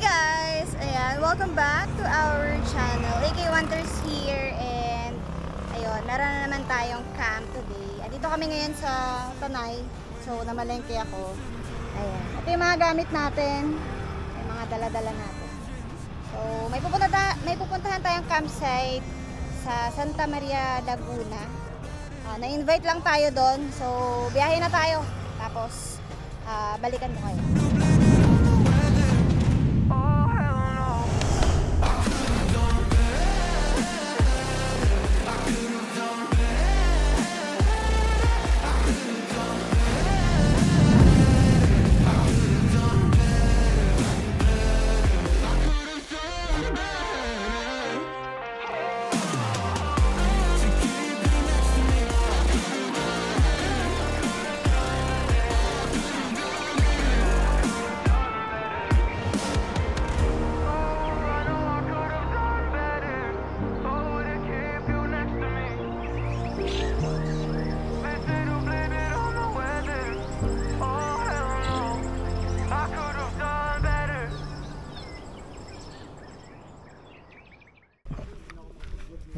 guys! Ayan, welcome back to our channel. AK Wonders here and ayun, meron na naman tayong camp today. Andito kami ngayon sa Tanay. So, namalengke ako. Ayan. Ito yung mga gamit natin. Yung mga dala-dala natin. So, may pupuntahan tayong campsite sa Santa Maria, Laguna. Na-invite lang tayo doon. So, biyahe na tayo. Tapos, balikan ko kayo.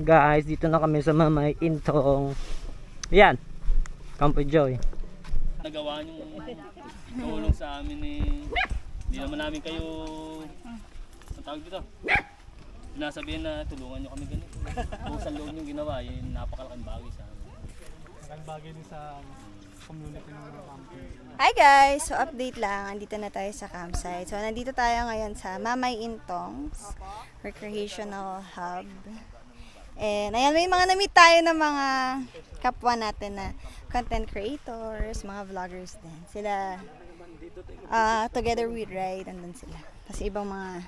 Guys, dito na kami sa Mamay Intong. Yan, Campo Joy. Nagawa nyo tulong sa amin eh. Hindi naman namin kayo ang tawag dito. Sinasabihin na tulungan nyo kami ganito. Kung sa loob yung ginawa, yun napakalaking bagay sa amin. Malaking bagay din sa community ng camping. Hi guys! So update lang, andito na tayo sa campsite. So nandito tayo ngayon sa Mamay Intong's Recreational Hub. And ayan, may mga na-meet tayo ng mga kapwa natin na content creators, mga vloggers din. Sila, Together We Ride, andun sila. Kasi ibang mga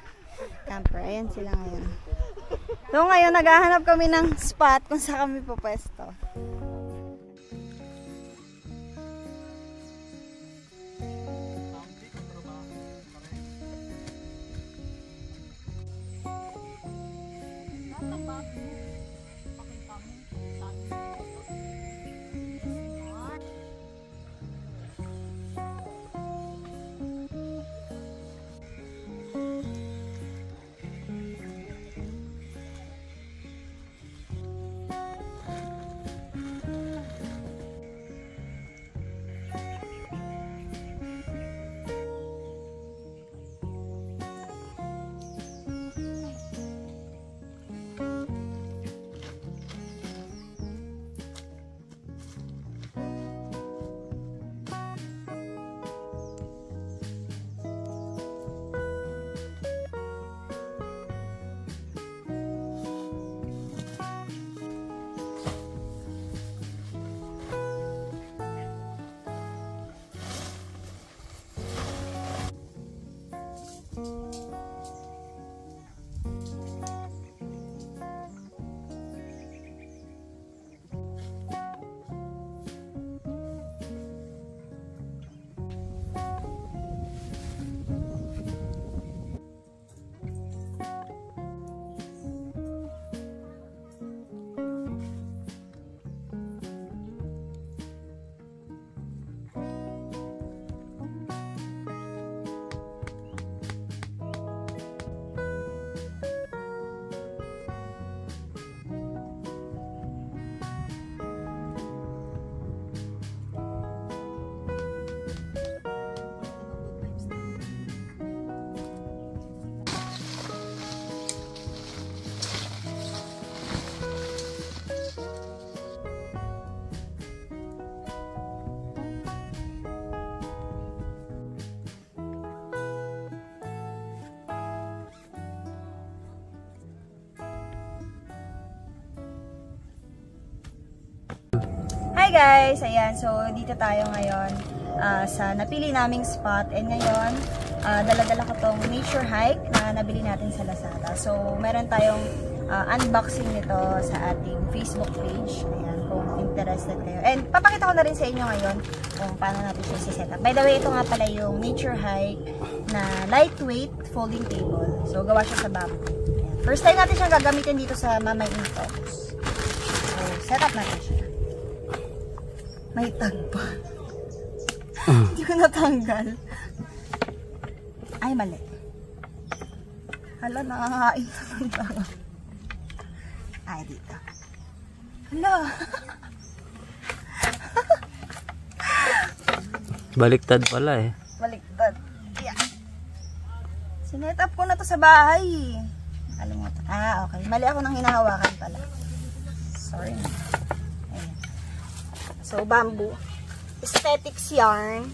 camper, ayan sila ngayon. So ngayon, naghahanap kami ng spot kung saan kami pupwesto. Hi guys! Ayan, so dito tayo ngayon sa napili naming spot. And ngayon, dala-dala ko tong nature hike na nabili natin sa Lazada. So, meron tayong unboxing nito sa ating Facebook page. Ayan, kung interested kayo. And papakita ko na rin sa inyo ngayon kung paano natin siya set up. By the way, ito nga pala yung nature hike na lightweight folding table. So, gawa siya sa bamboo. Ayan. First time natin siyang gagamitin dito sa Mamay Intong's. So, set up natin siya. May tag pa. Hindi ko natanggal. Ay, mali. Hala, nakakain na ng tawa. Ay, dito. Hala. Baliktad pala eh. Baliktad. Yeah. Sinet up ko na to sa bahay. Alam mo to. Ah, okay. Mali ako nang hinahawakan pala. Sorry. Ayan. So, bamboo. Aesthetics yarn.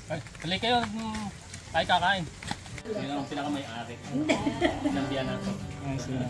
Ay, tuloy kayo. Tayo kakain. Yun ang pinaka-may-ari. Ng biyan nato. Ay, sige.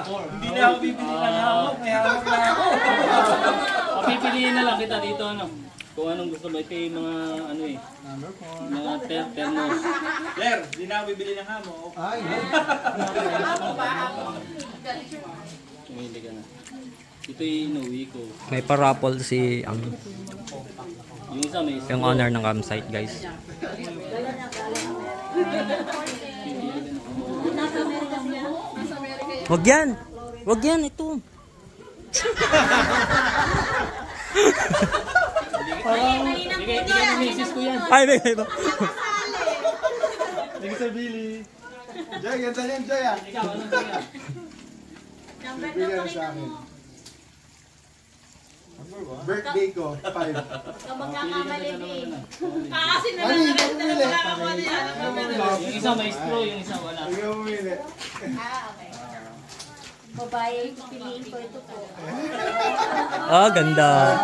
Hindi na ako bibili ng hawak, may hawak na ako. Pipiliin na lang kita dito ano. Kung anong gusto mo, ito yung mga ano eh. Mga termos. Sir, hindi na ako bibili ng hamok. Ay, Hindi ka na. Ito yung inuwi ko. May parapol si Yung isa may yung owner ng campsite, guys. Wag yan! Wag yan, ito! Bigay ng misis ko yan. Ay, may ba? Thank you, Sir Billy. Joy, ganda niyan, Joy ah. Ikaw, anong tingin? Bigyan sa akin. Birthday ko, 5. Magkakamali din. Kasi Ano yung bumili? yung isa may straw, yung isa wala. Ikaw bumili. Okay. Babae, piliin ko ito po. Ah, ganda.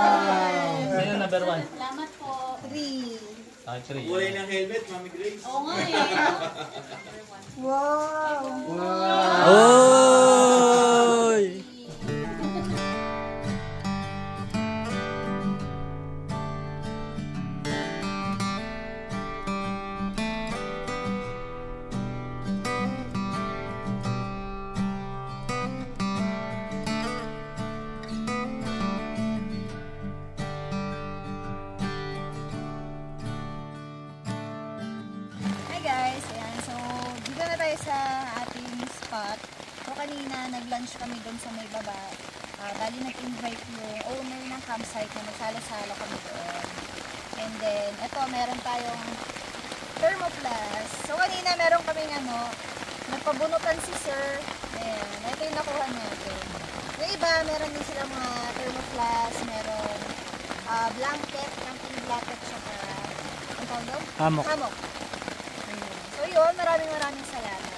Sino number 1? Salamat po. 3. Ah, 3. Kulay ng helmet, Mami Grace. Oo nga eh. Wow. Oy! Hi guys, ayan. So, dito na tayo sa ating spot. So, kanina nag-lunch kami doon sa may baba. Bali nag-invite yung owner ng campsite na magsalo-salo kami doon. And then, ito, meron tayong thermoplast. So, kanina meron kaming nagpabunutan si sir. Ayan, ito yung nakuha natin. Yung iba, meron din sila mga thermoplast, meron blanket, camping blanket, saka, ang tawag daw? Hammock. Hammock. So yun, maraming salamat.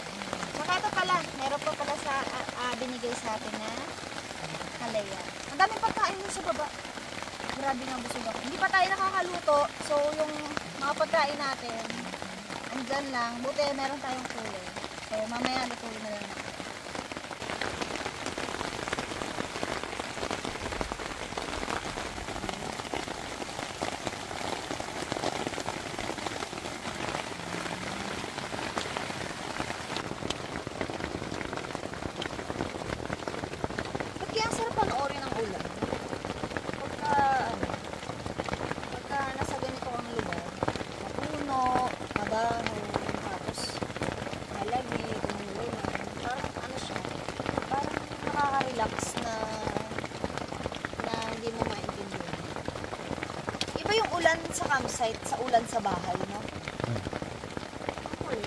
Saka ito pala, meron pa pala sa binigay sa atin na halaya. Ang daming pagkain dun sa baba. Grabe nga busog ako. Hindi pa tayo nakakaluto. So yung mga pagkain natin, andyan lang. Buti meron tayong tuloy. So mamaya lutuin na lang natin. Pagka nasa sa campsite, sa ulan sa bahay, no? Cool.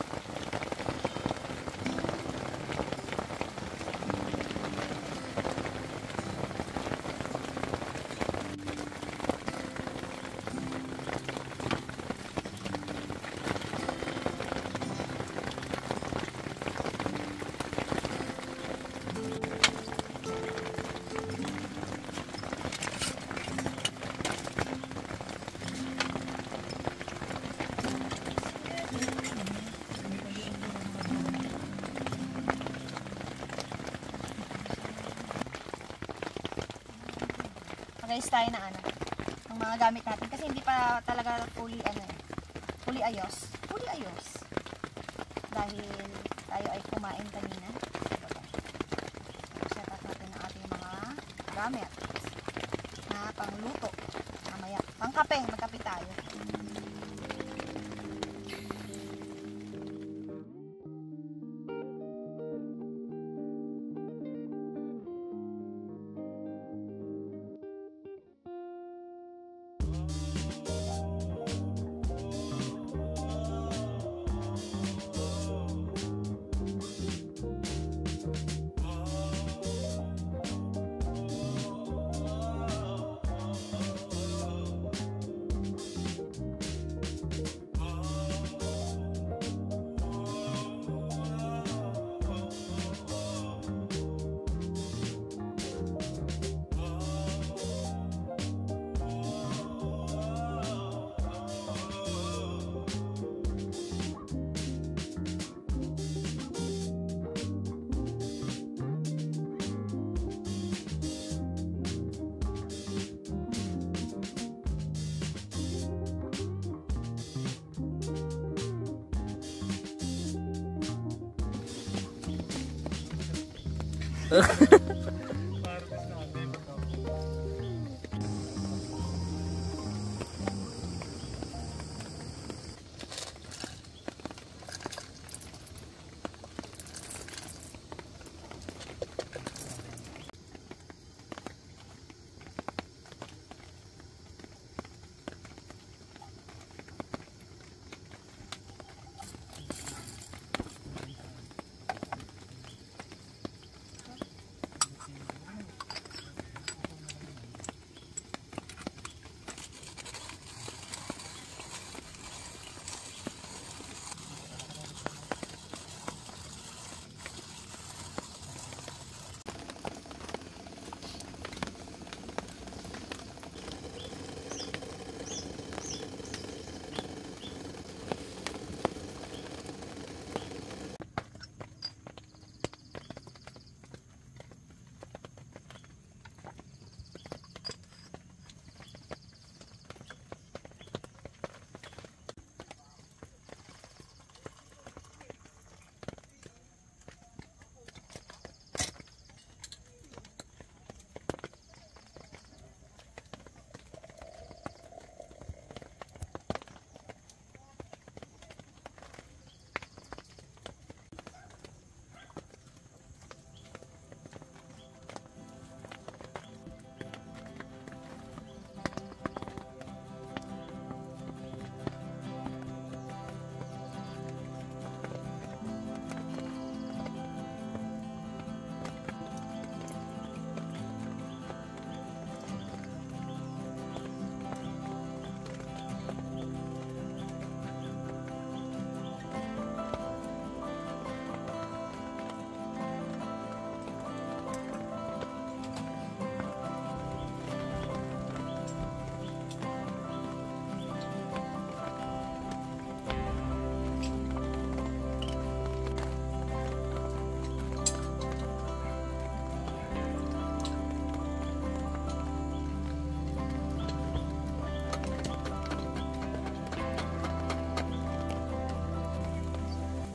Guys, tayo na ano, ng mga gamit natin kasi hindi pa talaga fully ano eh, fully ayos dahil tayo ay kumain kanina. Set up natin ang ating mga gamit na pangluto mamaya, pangkape, magkape tayo.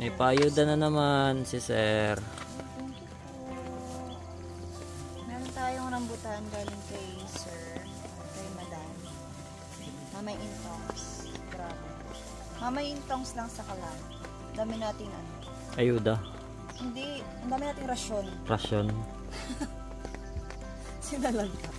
May payuda na naman si Sir. Meron tayong rambutan galing kay Sir, kay Madam. Mamay intongs. Grabe. Mamay intongs lang sa kalan. Dami natin ano. Ayuda. Hindi, ang dami nating rasyon. Rasyon. Sinalag ka.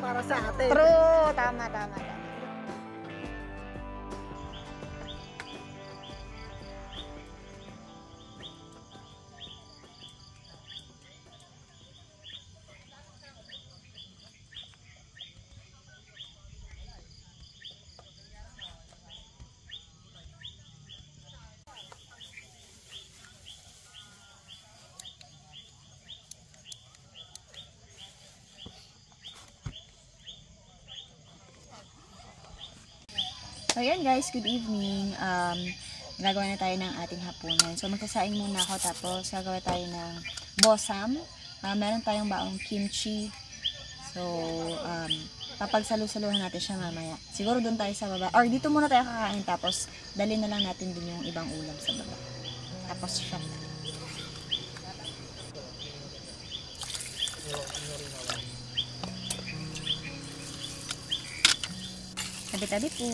para sa atin. True! Tama, tama, tama. So yan guys, good evening. Gagawa na tayo ng ating hapunan. So magsasaing muna ako tapos gagawa tayo ng bosam. Meron tayong baong kimchi. So papagsalo-saluhan natin siya mamaya. Siguro doon tayo sa baba. Or dito muna tayo kakain tapos dalhin na lang natin din yung ibang ulam sa baba. Tapos siya. Tabi-tabi po.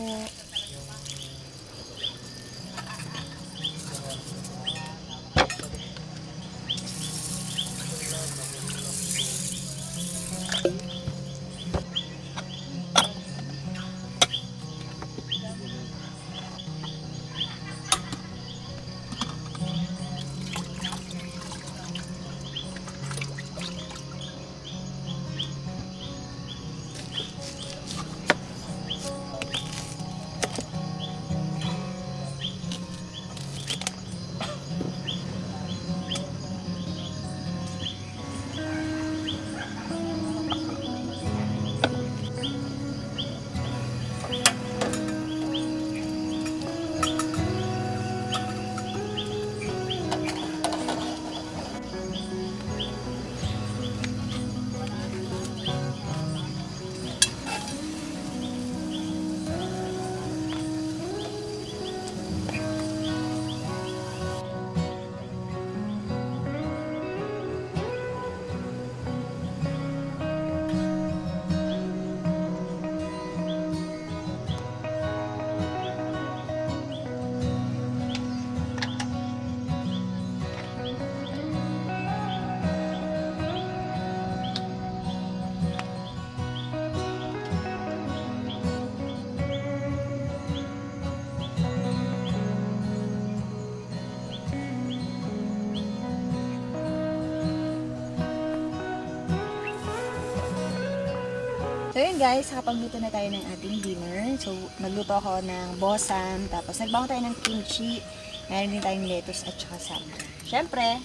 So yun guys, nakapagluto na tayo ng ating dinner. So nagluto ako ng bosam, tapos nagbaon tayo ng kimchi, meron din tayong lettuce at saka salmon. Siyempre,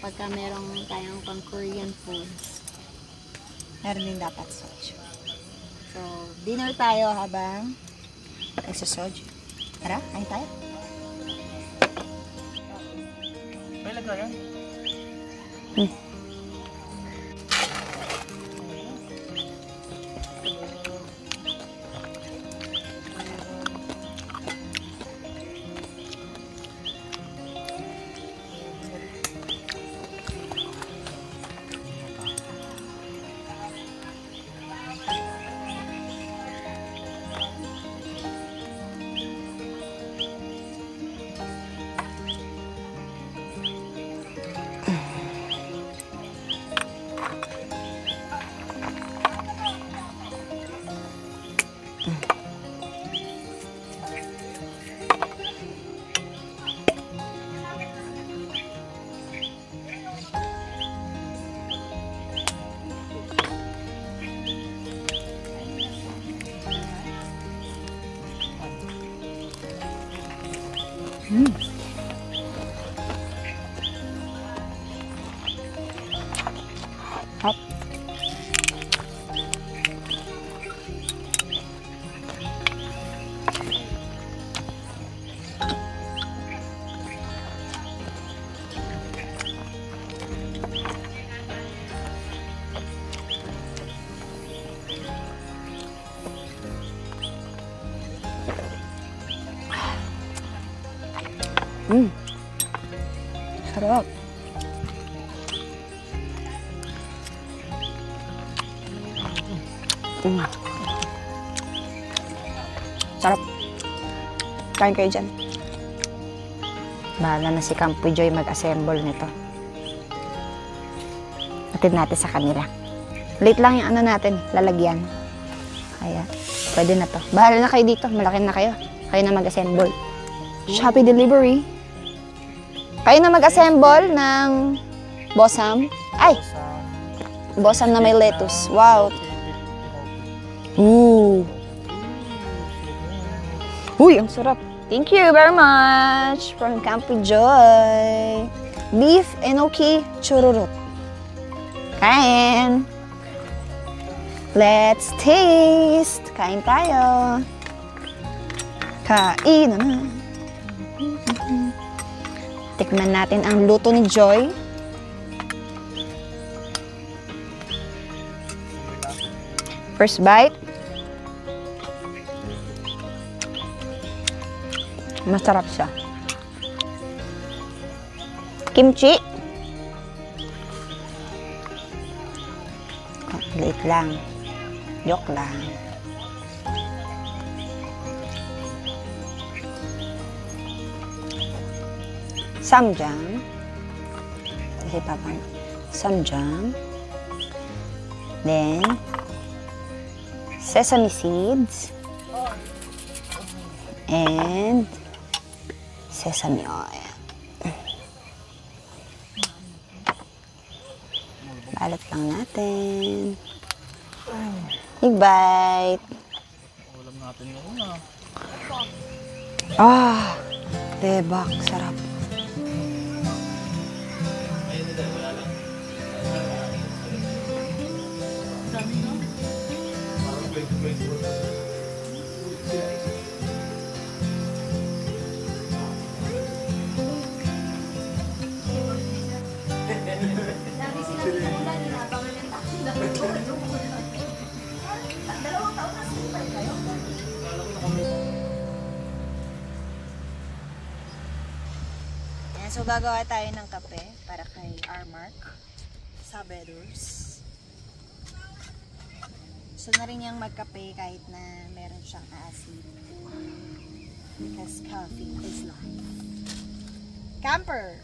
pagka merong tayong pang Korean foods, meron din dapat soju. So dinner tayo habang nagsasoju. Tara, kain tayo. May lagayan. Hop. Sarap. Sarap. Kain kayo dyan. Bahala na si Campo Joy mag-assemble nito. Atid natin sa kanila. Late lang yung ano natin, lalagyan. Kaya, pwede na to. Bahala na kayo dito. Malaki na kayo. Kayo na mag-assemble. Shopee delivery. Kayo na mag-assemble ng bossam. Ay! Bossam na may lettuce. Wow. Ooh. Uy, ang sarap. Thank you very much from Campo Joy. Beef enoki chururut. Kain. Let's taste. Kain tayo. Kain na. Tikman natin ang luto ni Joy. First bite. Masarap siya. Kimchi. Oh, liit lang. Joke lang. Samjang. Kasi papa. Samjang. Then, sesame seeds. And sesame oil. Balot lang natin. Big bite. Ulam natin ngayon na. Ah, debak, sarap. So, gagawa tayo ng kape para kay Armark Sabedors. Gusto na rin niyang magkape kahit na meron siyang acid. Because coffee is life. Camper!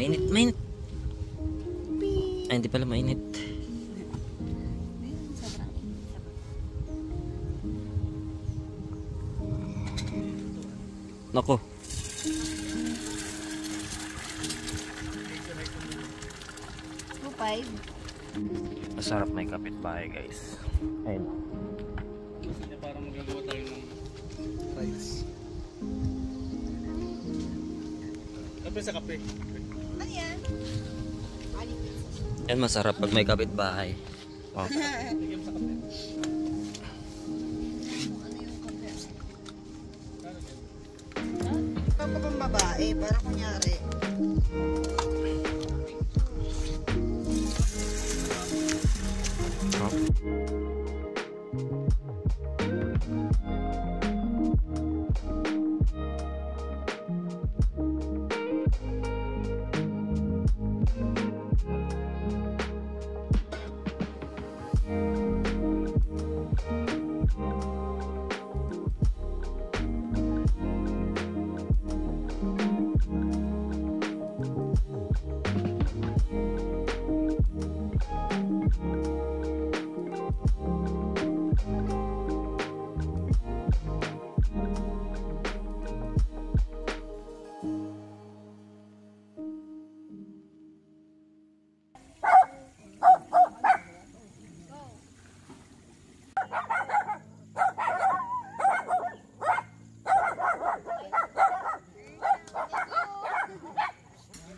Mainit, mainit. Ay, hindi pala mainit. Nako. Masarap may kapitbahay, guys. Ayun. Gusto niya parang magagawa tayo ng rice. Kape sa kape. Ano yan? Yan masarap pag may kapitbahay. Wow. Bigyan sa kape. Papa pang babae, para kunyari.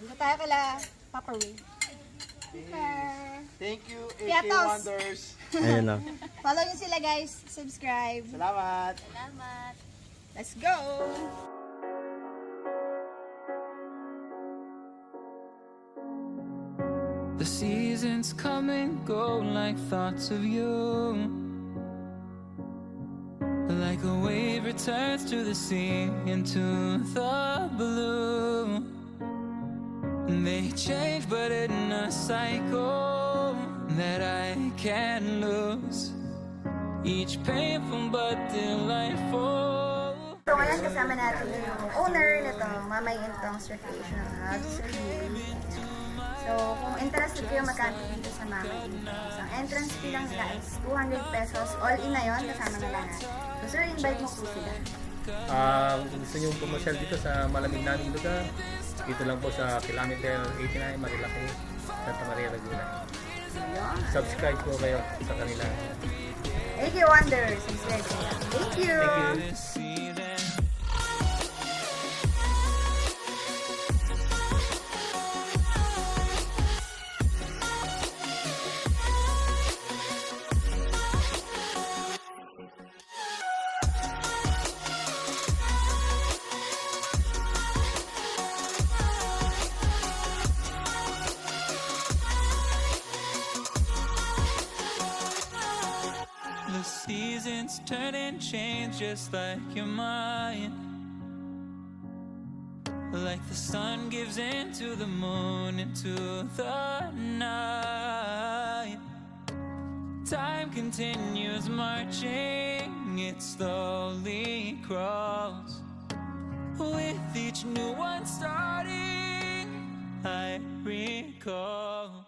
Dito tayo kala Papa Ray. Thank you, AK Piatos. Wonders. Ayun o. Follow nyo sila guys. Subscribe. Salamat. Salamat. Let's go! The seasons come and go like thoughts of you. Like a wave returns to the sea into the blue. They change but in a cycle that I can't lose. Each painful but delightful. So ngayon kasama natin yung owner nito, Mamay Intong's Recreational Hub, Sir Lee. So kung interested kayo magkanto dito sa Mamay Intong's, ang entrance fee lang nila is 200 pesos. All in na yun, kasama nila natin. So sir, invite mo po sila. Kung gusto nyo pumasyal dito sa malamig naming lugar, dito lang po sa kilometer 89, Marilaki, Santa Maria, Laguna. Subscribe po kayo sa kanila. AK Wonders, subscribe sila. Thank you! Thank you. The seasons turn and change just like your mind. Like the sun gives into the moon, into the night. Time continues marching, it slowly crawls. With each new one starting, I recall